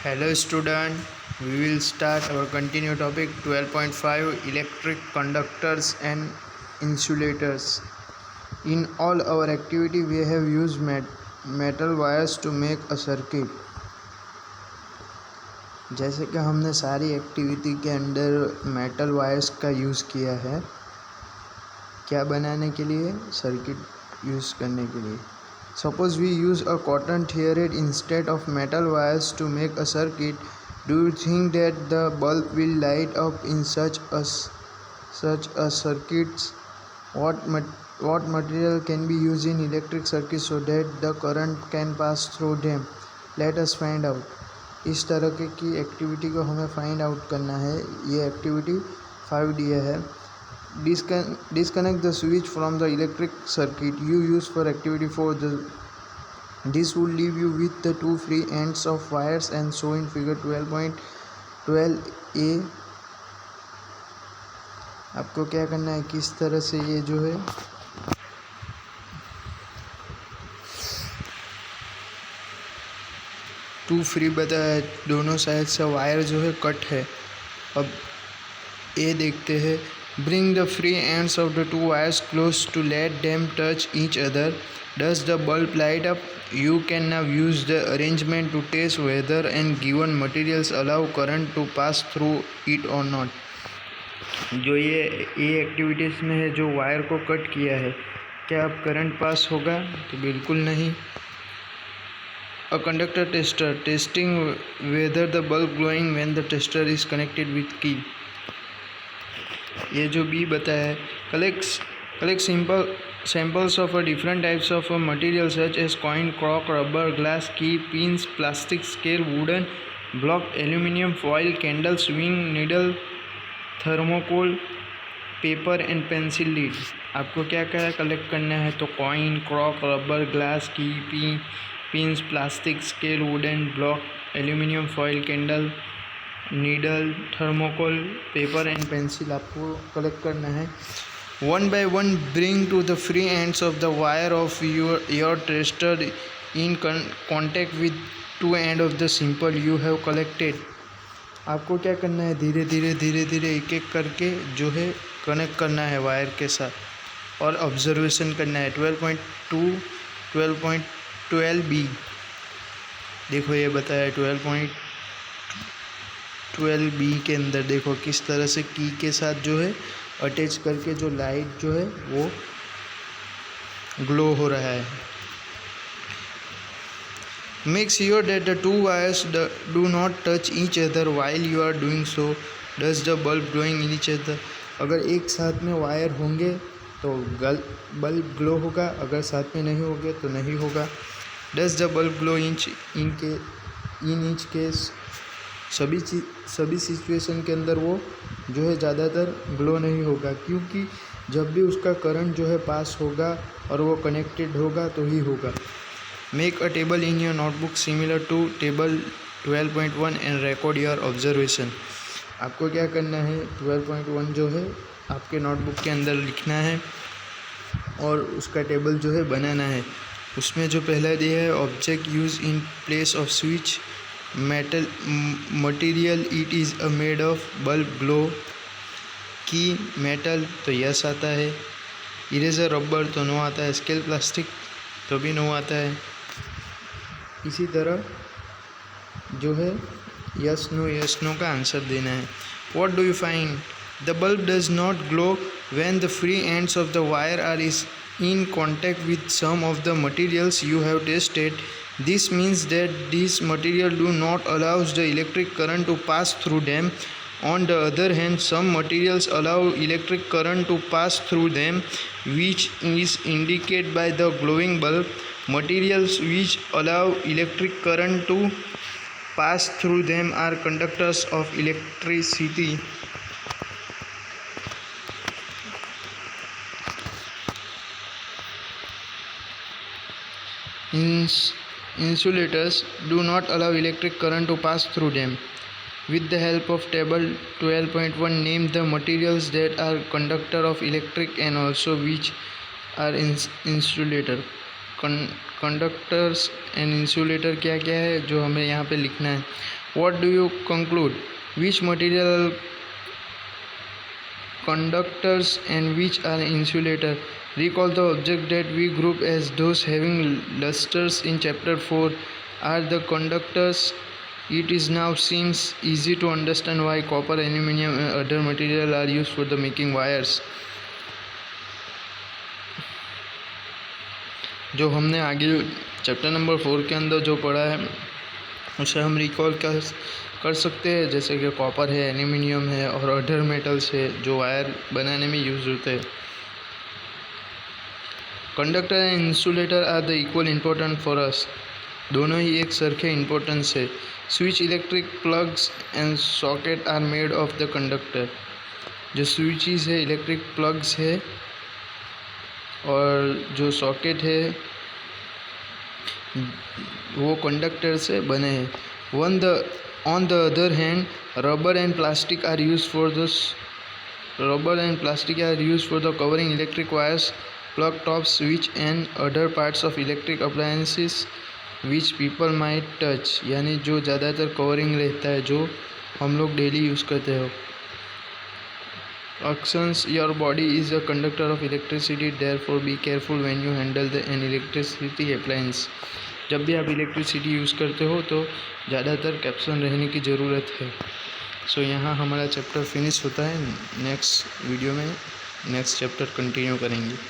Hello student, we will start our continue topic 12.5 electric conductors and insulators. In all our activity we have used metal wires to make a circuit. जैसे कि हमने सारी activity के अंदर metal wires का use किया है, क्या बनाने के लिए? सर्किट यूज़ करने के लिए. Suppose we use a cotton thread instead of metal wires to make a circuit. Do you think that the bulb will light up in such a circuit? What material can be used in electric circuits so that the current can pass through them? Let us find out. इस तरह की activity को हमें find out करना है. ये activity 5 दिया है. Disconnect the switch from the electric circuit you use for activity 4. This will leave you with the two free ends of wires and show in figure 12.12a. आपको क्या करना है, किस तरह से ये जो है टू फ्री बताया है, दोनों साइड से वायर जो है कट है. अब ए देखते हैं. Bring the free ends of the two wires close to let them touch each other. Does the bulb light up? You can now use the arrangement to test whether and given materials allow current to pass through it or not. जो ये activities में है, जो wire को cut किया है, क्या अब करंट पास होगा? तो बिल्कुल नहीं. A conductor tester testing whether the bulb glowing when the tester is connected with key. ये जो बी बताया है, collect samples of different types of material such as coin, cork, rubber, glass, key, pins, plastic, scale, wooden block, aluminium foil, candle, swing, needle, thermocol, paper and pencil lead. आपको क्या क्या collect करना है? तो coin, cork, rubber, glass, key, pins, plastic, scale, wooden block, aluminium foil, candle, needle, thermocol, paper and pencil आपको collect करना है. One by one bring to the free ends of the wire of your tester in contact with two end of the sample you have collected. आपको क्या करना है? धीरे धीरे एक एक करके जो है कनेक्ट करना है वायर के साथ और ऑब्जर्वेशन करना है. 12.12b देखो, ये बताया है 12.12b के अंदर. देखो किस तरह से की के साथ जो है अटैच करके जो लाइट जो है वो ग्लो हो रहा है. Make sure that the two wires do not touch each other while you are doing so. Does the bulb glowing in each other? अगर एक साथ में वायर होंगे तो बल्ब ग्लो होगा, अगर साथ में नहीं होंगे तो नहीं होगा. Does the bulb glow in each case? सभी सिचुएशन के अंदर वो जो है ज़्यादातर ग्लो नहीं होगा, क्योंकि जब भी उसका करंट जो है पास होगा और वो कनेक्टेड होगा तो ही होगा. Make a table in your notebook similar to table 12.1 and record your observation. आपको क्या करना है? 12.1 जो है आपके नोटबुक के अंदर लिखना है और उसका टेबल जो है बनाना है. उसमें जो पहला दिया है, object use in place off switch, metal material it is a made of bulb glow, की मेटल तो यस आता है, इरेजर रबर तो नो आता है, स्केल प्लास्टिक तो भी नो आता है. इसी तरह जो है यस नो का आंसर देना है. What do you find? The bulb does not glow when the free ends of the wire are in contact with some of the materials you have tested. This means that these material do not allow the electric current to pass through them. On the other hand, some materials allow electric current to pass through them, which is indicated by the glowing bulb. Materials which allow electric current to pass through them are conductors of electricity. Insulators do not allow electric current to pass through them. With the help of table 12.1, name the materials that are conductor of electric and also which are insulator. Conductors and insulator क्या क्या है जो हमें यहाँ पे लिखना है. What do you conclude? Which material conductors and which are insulator? Recall the object that we group as those having lusters in chapter 4 are the conductors. It is now seems easy to understand why copper, aluminium and other material are used for the making wires. जो हमने आगे chapter number 4 के अंदर जो पढ़ा है उसे हम रिकॉल कर सकते हैं, जैसे कि कॉपर है, एल्यूमिनियम है और अदर मेटल्स है जो वायर बनाने में यूज़ होते हैं. Conductor and insulator are the equal important for us. दोनों ही एक सरखे इम्पोर्टेंस है. Switch, electric plugs and socket are made of the conductor. जो स्विचेस है, इलेक्ट्रिक प्लग्स है और जो सॉकेट है वो कंडक्टर से बने हैं. On the other hand, rubber and plastic are used for the covering electric wires, plug tops, switch and other parts of electric appliances which people might touch. यानी जो ज़्यादातर कवरिंग रहता है जो हम लोग डेली यूज़ करते हो. Actions, your body is a conductor of electricity, therefore be careful when you handle an electricity appliance. जब भी आप इलेक्ट्रिसिटी यूज़ करते हो तो ज़्यादातर कैप्सन रहने की ज़रूरत है. सो यहाँ हमारा चैप्टर फिनिश होता है. नेक्स्ट वीडियो में नेक्स्ट चैप्टर कंटिन्यू करेंगे.